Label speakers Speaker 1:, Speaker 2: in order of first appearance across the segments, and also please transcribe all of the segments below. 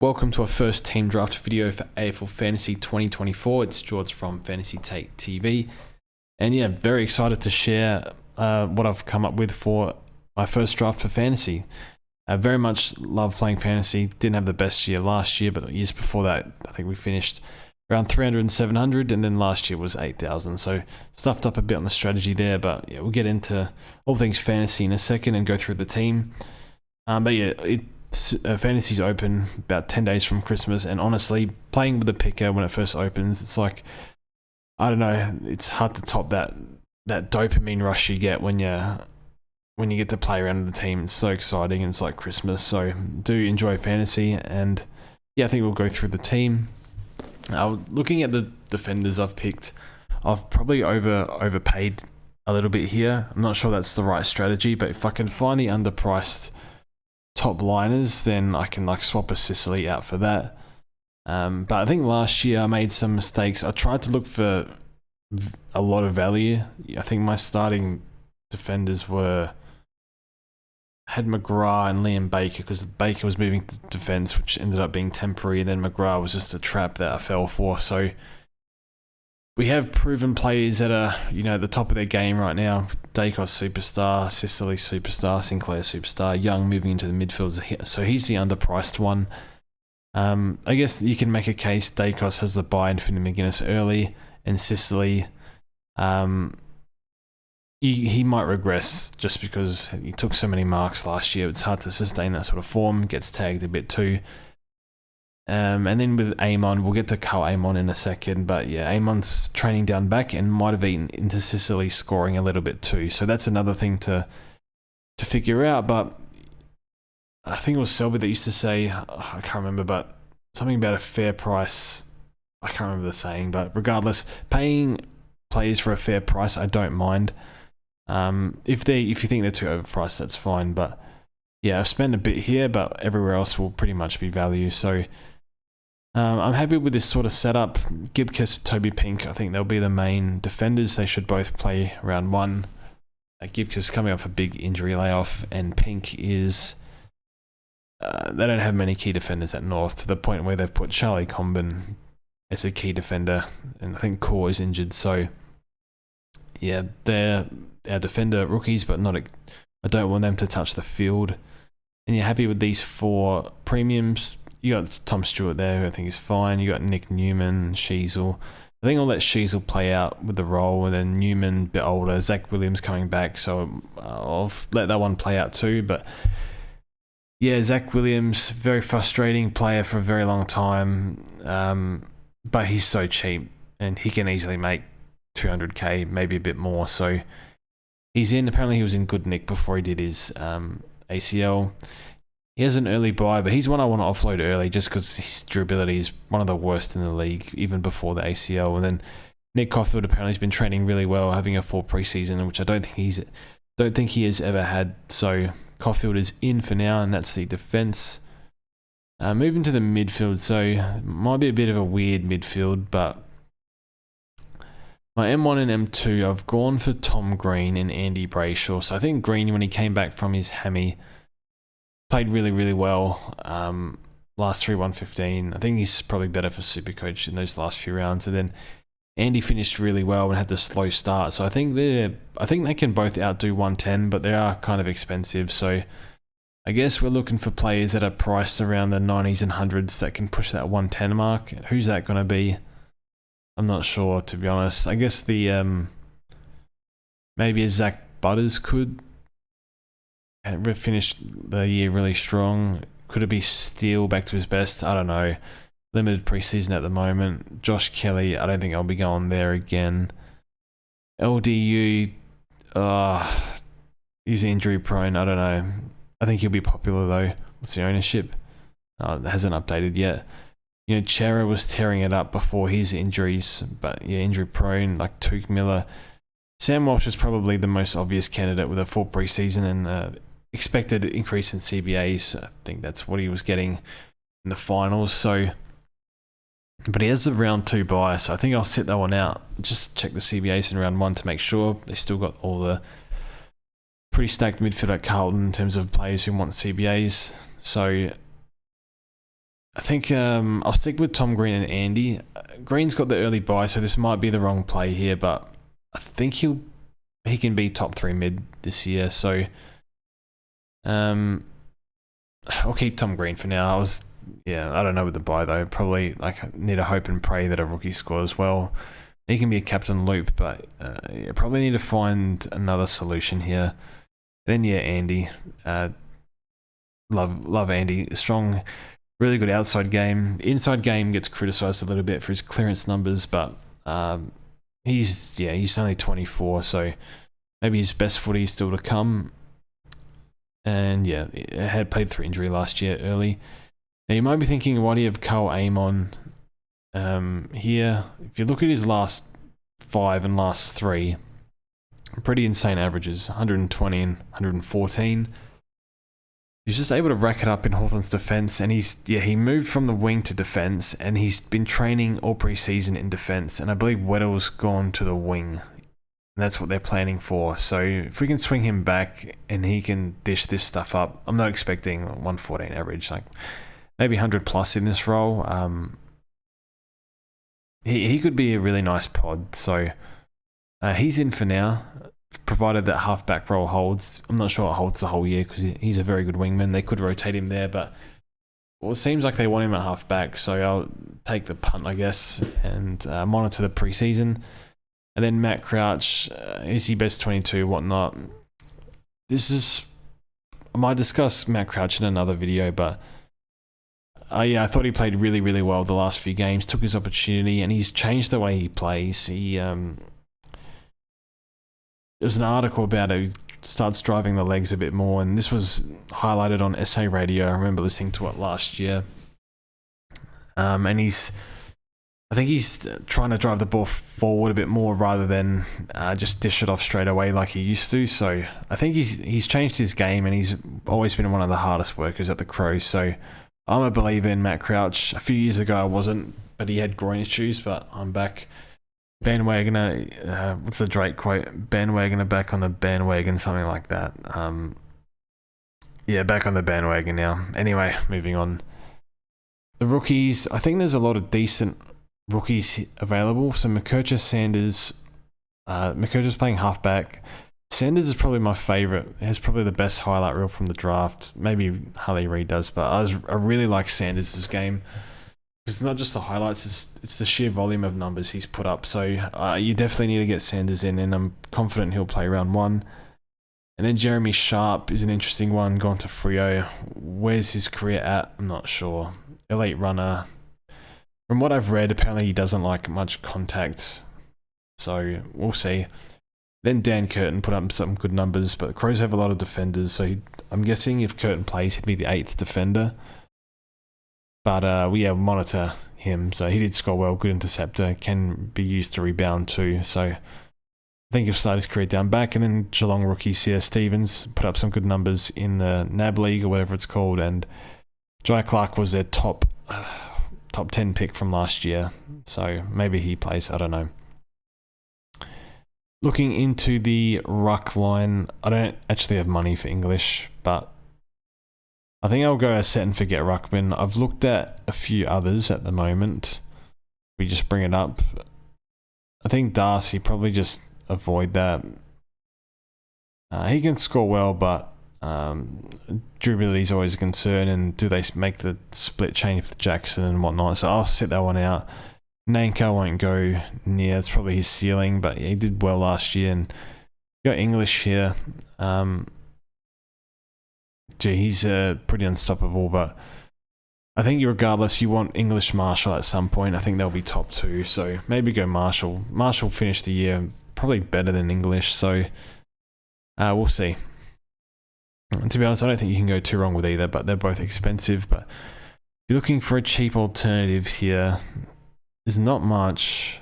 Speaker 1: Welcome to our first team draft video for AFL Fantasy 2024. It's Jords from Fantasy Take TV. And yeah, very excited to share what I've come up with for my first draft for fantasy. I very much love playing fantasy. Didn't have the best year last year, but the years before that, I think we finished around 300 and 700, and then last year was 8,000. So stuffed up a bit on the strategy there, but yeah, we'll get into all things fantasy in a second and go through the team. But yeah, fantasy's open about 10 days from Christmas, and honestly, playing with the picker when it first opens, it's like, I don't know, it's hard to top that dopamine rush you get when you get to play around with the team. It's so exciting, and it's like Christmas. So do enjoy fantasy, and yeah, I think we'll go through the team. Looking at the defenders I've picked, I've probably overpaid a little bit here. I'm not sure that's the right strategy, but if I can find the underpriced top liners, then I can like swap a Sicily out for that. But I think last year I made some mistakes. I tried to look for a lot of value. I think my starting defenders had McGrath and Liam Baker, because Baker was moving to defense, which ended up being temporary, and then McGrath was just a trap that I fell for. So we have proven players that are, at the top of their game right now. Dacos superstar, Sicily superstar, Sinclair superstar, Young moving into the midfield, so he's the underpriced one. I guess you can make a case Dacos has the buy in Finley McGuinness early, and Sicily, he might regress just because he took so many marks last year. It's hard to sustain that sort of form, gets tagged a bit too. And then with Amon, we'll get to Carl Amon in a second, but yeah, Amon's training down back and might have eaten into Sicily scoring a little bit too. So that's another thing to figure out. But I think it was Selby that used to say, I can't remember, but something about a fair price. I can't remember the saying, but regardless, paying players for a fair price, I don't mind. If you think they're too overpriced, that's fine. But yeah, I've spent a bit here, but everywhere else will pretty much be value. So I'm happy with this sort of setup. Gibkiss, Toby Pink, I think they'll be the main defenders. They should both play round one. Gibkiss coming off a big injury layoff, and Pink is... they don't have many key defenders at North, to the point where they've put Charlie Comben as a key defender, and I think Core is injured. So yeah, they're our defender rookies, but not. I don't want them to touch the field. And you're happy with these four premiums. You got Tom Stewart there, who I think is fine. You got Nick Newman, Sheasel. I think I'll let Sheasel play out with the role, and then Newman, a bit older. Zach Williams coming back, so I'll let that one play out too. But yeah, Zach Williams, very frustrating player for a very long time, but he's so cheap, and he can easily make 200k, maybe a bit more. So he's in. Apparently he was in good nick before he did his ACL. He has an early buy, but he's one I want to offload early just because his durability is one of the worst in the league, even before the ACL. And then Nick Caulfield apparently has been training really well, having a full preseason, which I don't think he has ever had. So Caulfield is in for now, and that's the defense. Moving to the midfield, so might be a bit of a weird midfield, but my M1 and M2, I've gone for Tom Green and Andy Brayshaw. So I think Green, when he came back from his hammy, played really, really well. Last 115. I think he's probably better for Supercoach in those last few rounds. And then Andy finished really well and had the slow start. So I think they can both outdo 110, but they are kind of expensive. So I guess we're looking for players that are priced around the 90s and 100s that can push that 110 mark. Who's that going to be? I'm not sure, to be honest. I guess the maybe a Zach Butters could finish the year really strong. Could it be Steele back to his best? I don't know. Limited preseason at the moment. Josh Kelly, I don't think I'll be going there again. LDU, he's injury prone. I don't know. I think he'll be popular though. What's the ownership? It hasn't updated yet. Chera was tearing it up before his injuries, but yeah, injury prone, like Took Miller. Sam Walsh is probably the most obvious candidate with a full preseason and expected increase in CBAs. I think that's what he was getting in the finals. So, but he has a round 2 buy, so I think I'll sit that one out. Just check the CBAs in round 1 to make sure they still got all the pretty stacked midfield at Carlton in terms of players who want CBAs. So I think I'll stick with Tom Green and Andy. Green's got the early buy, so this might be the wrong play here, but I think he can be top 3 mid this year. So I'll keep Tom Green for now. I don't know with the buy though. Probably like need to hope and pray that a rookie scores well. He can be a captain loop, but probably need to find another solution here. Then Andy. Love Andy. Strong. Really good outside game. Inside game gets criticised a little bit for his clearance numbers, but he's only 24, so maybe his best footy is still to come. And had played through injury last year early. Now you might be thinking, why do you have Carl Amon here? If you look at his last 5 and last 3, pretty insane averages, 120 and 114. He's just able to rack it up in Hawthorn's defence, and he moved from the wing to defence, and he's been training all pre-season in defence, and I believe Weddle's gone to the wing, and that's what they're planning for. So if we can swing him back and he can dish this stuff up, I'm not expecting 114 average, like maybe 100 plus in this role. He could be a really nice pod, so he's in for now. Provided that halfback role holds. I'm not sure it holds the whole year because he's a very good wingman. They could rotate him there, but it seems like they want him at halfback, so I'll take the punt, I guess, and monitor the preseason. And then Matt Crouch, is he best 22, whatnot. I might discuss Matt Crouch in another video, but I thought he played really, really well the last few games, took his opportunity, and he's changed the way he plays. There was an article about it. He starts driving the legs a bit more, and this was highlighted on SA Radio. I remember listening to it last year. And I think he's trying to drive the ball forward a bit more rather than just dish it off straight away like he used to. So I think he's changed his game, and he's always been one of the hardest workers at the Crows. So I'm a believer in Matt Crouch. A few years ago I wasn't, but he had groin issues, but I'm back. Bandwagoner, what's the Drake quote? Bandwagoner back on the bandwagon, something like that. Back on the bandwagon now. Anyway, moving on. The rookies, I think there's a lot of decent rookies available. So McKercher, Sanders, McKercher's playing halfback. Sanders is probably my favourite. He has probably the best highlight reel from the draft. Maybe Harley Reid does, but I really like Sanders' game. It's not just the highlights, it's the sheer volume of numbers he's put up. So you definitely need to get Sanders in, and I'm confident he'll play round 1. And then Jeremy Sharp is an interesting one, gone to Freo. Where's his career at? I'm not sure. Elite runner. From what I've read, apparently he doesn't like much contact. So we'll see. Then Dan Curtin put up some good numbers, but the Crows have a lot of defenders. So I'm guessing if Curtin plays, he'd be the 8th defender. But we monitor him. So he did score well, good interceptor, can be used to rebound too. So I think he'll start his career down back. And then Geelong rookie C.S. Stevens put up some good numbers in the NAB League or whatever it's called. And Jai Clark was their top 10 pick from last year. So maybe he plays, I don't know. Looking into the ruck line, I don't actually have money for English, but I think I'll go a set and forget ruckman. I've looked at a few others at the moment. We just bring it up. I think Darcy, probably just avoid that. He can score well, but durability is always a concern, and do they make the split change with Jackson and whatnot? So I'll set that one out. Nanko won't go near. It's probably his ceiling, but he did well last year. And got English here. He's pretty unstoppable, but I think regardless, you want English Marshall at some point. I think they'll be top 2, so maybe go Marshall. Marshall finished the year probably better than English, so we'll see. And to be honest, I don't think you can go too wrong with either, but they're both expensive. But if you're looking for a cheap alternative here, there's not much.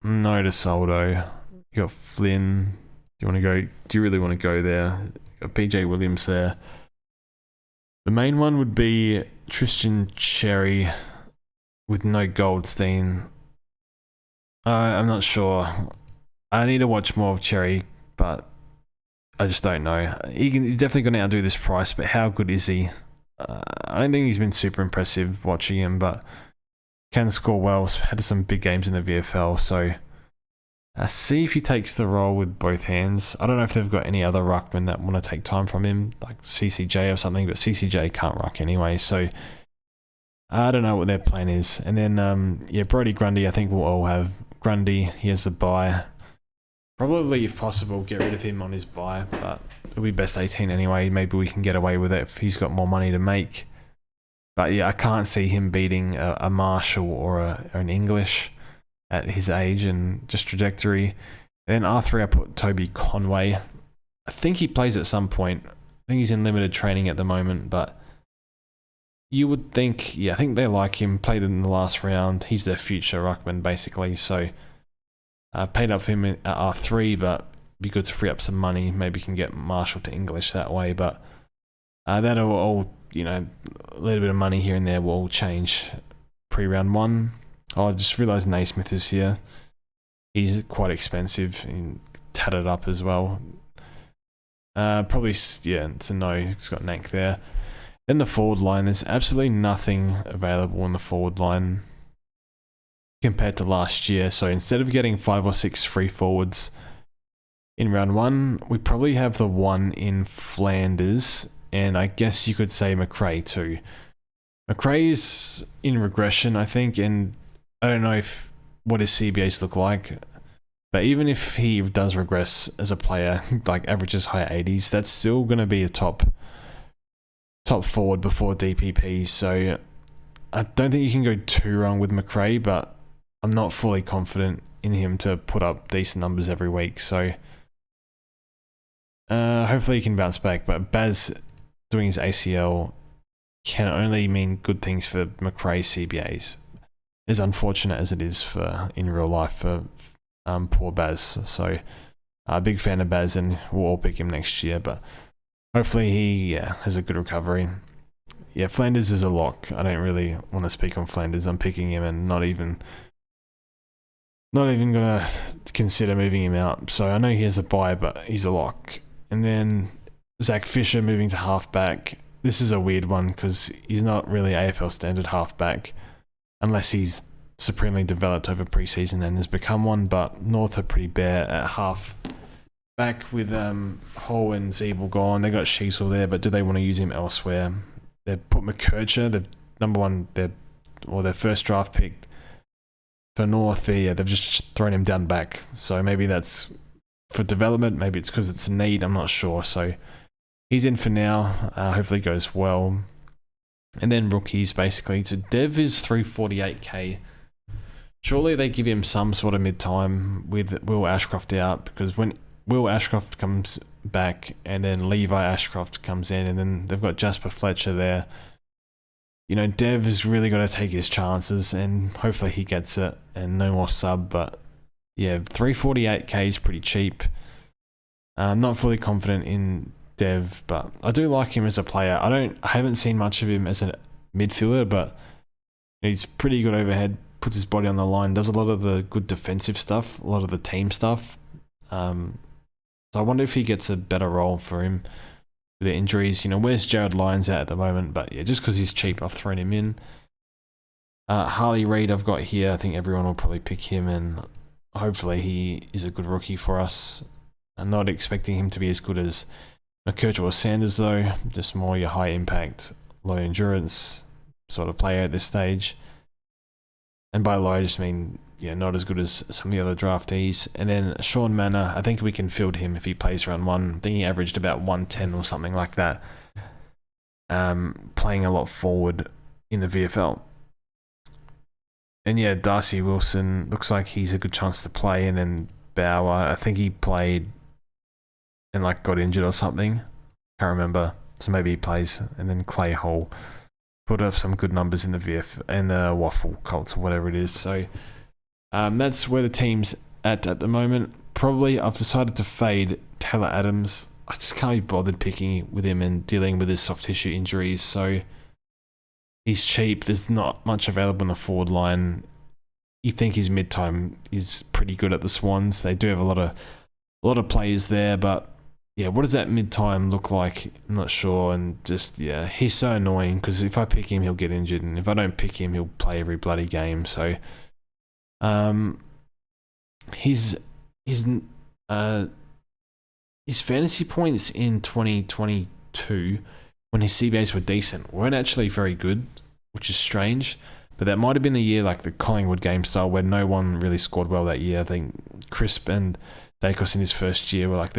Speaker 1: No to Soldo. You got Flynn. Do you really want to go there? Got PJ Williams there. The main one would be Tristan Cherry with no Goldstein. I'm not sure. I need to watch more of Cherry, but I just don't know. He's definitely going to outdo this price, but how good is he? I don't think he's been super impressive watching him, but can score well. Had some big games in the VFL, so see if he takes the role with both hands. I don't know if they've got any other ruckmen that want to take time from him, like CCJ or something, but CCJ can't ruck anyway, so I don't know what their plan is. And then, yeah, Brodie Grundy, I think we'll all have Grundy. He has the bye. Probably, if possible, get rid of him on his bye, but it'll be best 18 anyway. Maybe we can get away with it if he's got more money to make. But yeah, I can't see him beating a Marshall or an English at his age and just trajectory. And then R3, I put Toby Conway. I think he plays at some point. I think he's in limited training at the moment, but you would think, yeah, I think they like him. Played in the last round. He's their future ruckman, basically. So paid up for him at R3, but be good to free up some money. Maybe can get Marshall to English that way. But that'll all, you know, a little bit of money here and there will all change pre-round 1. Oh, I just realised Naismith is here. He's quite expensive and tatted up as well. Probably, yeah, it's a no. He's got Nank there. Then the forward line, there's absolutely nothing available in the forward line compared to last year. So instead of getting 5 or 6 free forwards in round 1, we probably have the one in Flanders, and I guess you could say McRae too. McRae's in regression, I think, and I don't know what his CBAs look like, but even if he does regress as a player, like averages high 80s, that's still going to be a top forward before DPP. So I don't think you can go too wrong with McRae, but I'm not fully confident in him to put up decent numbers every week. So hopefully he can bounce back. But Baz doing his ACL can only mean good things for McRae CBAs. As unfortunate as it is for in real life for poor Baz. So a big fan of Baz, and we'll all pick him next year. But hopefully he has a good recovery. Yeah, Flanders is a lock. I don't really want to speak on Flanders. I'm picking him and not even gonna consider moving him out. So I know he has a bye, but he's a lock. And then Zach Fisher moving to halfback. This is a weird one because he's not really AFL standard halfback unless he's supremely developed over preseason and has become one. But North are pretty bare at half. Back with Hall and Zeeble gone. They got Sheasel there, but do they want to use him elsewhere? They put McKercher, the number one, their first draft pick for North. They've just thrown him down back. So maybe that's for development. Maybe it's because it's a need. I'm not sure. So he's in for now. Hopefully it goes well. And then rookies, basically. So Dev is 348k. Surely they give him some sort of mid-time with Will Ashcroft out, because when Will Ashcroft comes back and then Levi Ashcroft comes in and then they've got Jasper Fletcher there, you know, Dev has really got to take his chances and hopefully he gets it and no more sub. But yeah, 348k is pretty cheap. I'm not fully confident in Dev, but I do like him as a player. I haven't seen much of him as a midfielder, but he's pretty good overhead, puts his body on the line, does a lot of the good defensive stuff, a lot of the team stuff. So I wonder if he gets a better role for him with the injuries. You know, where's Jared Lyons at the moment? But yeah, just because he's cheap, I've thrown him in. Harley Reid I've got here. I think everyone will probably pick him, and hopefully he is a good rookie for us. I'm not expecting him to be as good as McKercher or Sanders though, just more your high impact, low endurance sort of player at this stage. And by low I just mean, yeah, not as good as some of the other draftees. And then Sean Manor, I think we can field him if he plays round 1. I think he averaged about 110 or something like that. Playing a lot forward in the VFL. And yeah, Darcy Wilson, looks like he's a good chance to play. And then Bauer, I think he played and like got injured or something. Can't remember. So maybe he plays. And then Clay Hall put up some good numbers in the VF and the Waffle Colts or whatever it is. So that's where the team's at the moment. Probably I've decided to fade Taylor Adams. I just can't be bothered picking with him and dealing with his soft tissue injuries. So he's cheap. There's not much available in the forward line. You think his mid-time is pretty good at the Swans. They do have a lot of players there, but yeah, what does that mid-time look like? I'm not sure. And just, yeah, he's so annoying because if I pick him, he'll get injured. And if I don't pick him, he'll play every bloody game. So, his fantasy points in 2022 when his CBAs were decent weren't actually very good, which is strange. But that might have been the year like the Collingwood game style where no one really scored well that year. I think Crisp and Dacos in his first year were like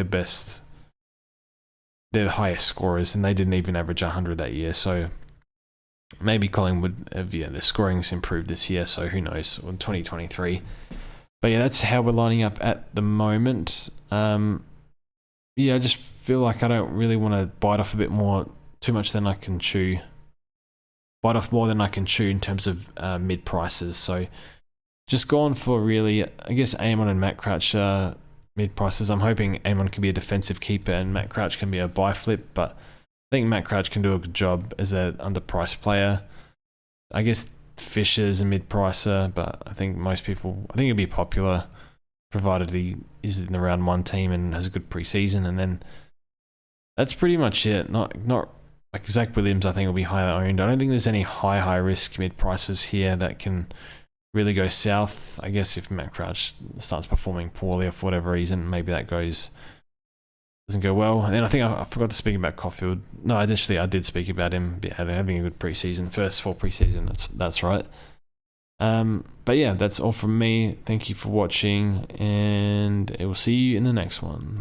Speaker 1: their highest scorers, and they didn't even average 100 that year. So maybe Collingwood, their scoring's improved this year. So who knows? In 2023. But yeah, that's how we're lining up at the moment. Yeah, I just feel like I don't really want to bite off too much than I can chew. Bite off more than I can chew in terms of mid prices. So just gone for really, I guess, Amon and Matt Crouch mid prices. I'm hoping Amon can be a defensive keeper and Matt Crouch can be a buy flip, but I think Matt Crouch can do a good job as an underpriced player. I guess Fisher's a mid pricer, but I think it'll be popular provided he is in the round one team and has a good preseason, and then that's pretty much it. Not like Zach Williams, I think will be higher owned. I don't think there's any high risk mid prices here that can really go south. I guess if Matt Crouch starts performing poorly or for whatever reason, maybe that doesn't go well. And then I think I forgot to speak about Caulfield. No, I did speak about him having a good preseason, first full preseason. That's right. But yeah, that's all from me. Thank you for watching, and I will see you in the next one.